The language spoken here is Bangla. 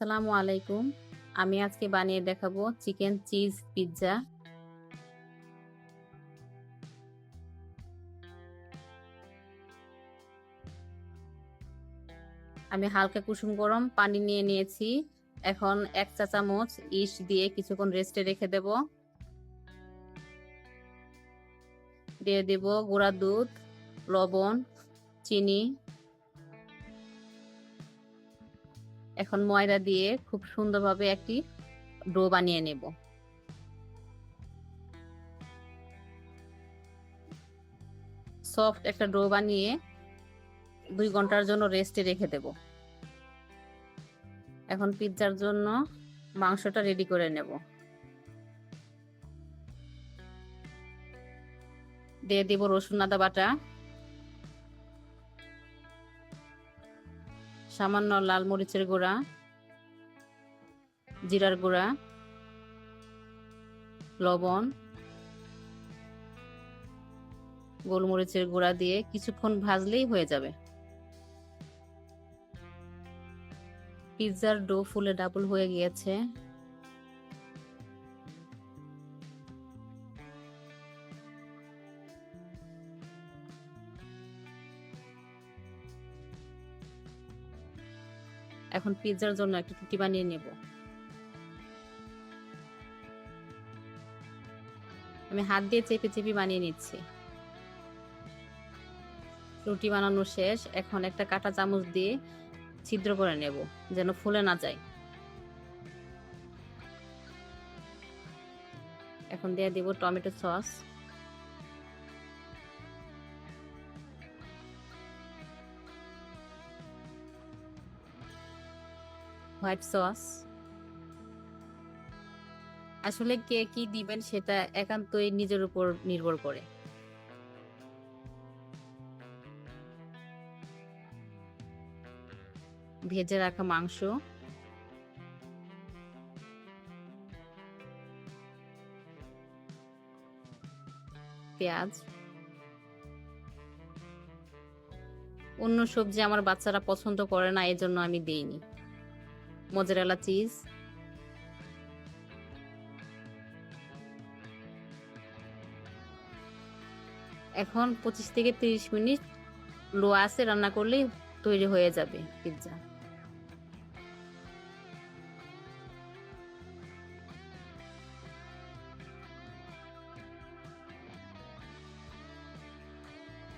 আসসালামু আলাইকুম। আমি আজকে বানিয়ে দেখাবো চিকেন চিজ পিৎজা। আমি হালকা কুসুম গরম পানি নিয়ে নিয়েছি। এখন 1 চা চামচ ইস্ট দিয়ে কিছুক্ষণ রেস্টে রেখে দেব। দিয়ে দেব গুঁড়া দুধ, লবণ, চিনি। এখন ময়দা দিয়ে খুব সুন্দরভাবে একটি ডো বানিয়ে নেব। সফট একটা ডো বানিয়ে 2 ঘন্টার জন্য রেস্টে রেখে দেব। এখন পিৎজার জন্য মাংসটা রেডি করে নেব। দিয়ে দিব রসুন আদা বাটা, সামান্য লাল মরিচের গুঁড়া, জিরার গুঁড়া, লবণ, গোলমরিচের গুঁড়া দিয়ে কিছুক্ষণ ভাজলেই হয়ে যাবে। পিৎজার ডো ফুলে ডাবল হয়ে গিয়েছে। এখন পিৎজার জন্য একটা রুটি বানিয়ে নেব। আমি হাত দিয়ে চেপে চেপে বানিয়ে নিচ্ছি। রুটি বানানো শেষ। এখন একটা কাঁটা চামচ দিয়ে ছিদ্র করে নেব যেন ফুলে না যায়। এখন দিয়ে দেব টমেটো সস, হোয়াইট সস। আসলে কে কি দিবেন সেটা একান্তই নিজের উপর নির্ভর করে। ভেজে রাখা মাংস, পেঁয়াজ। অন্য সবজি আমার বাচ্চারা পছন্দ করে না, এজন্য আমি দেইনি। মোজারেলা চিজ, এখন 25 থেকে 30 মিনিট লো আঁচে রান্না করলেই তৈরি হয়ে যাবে পিৎজা।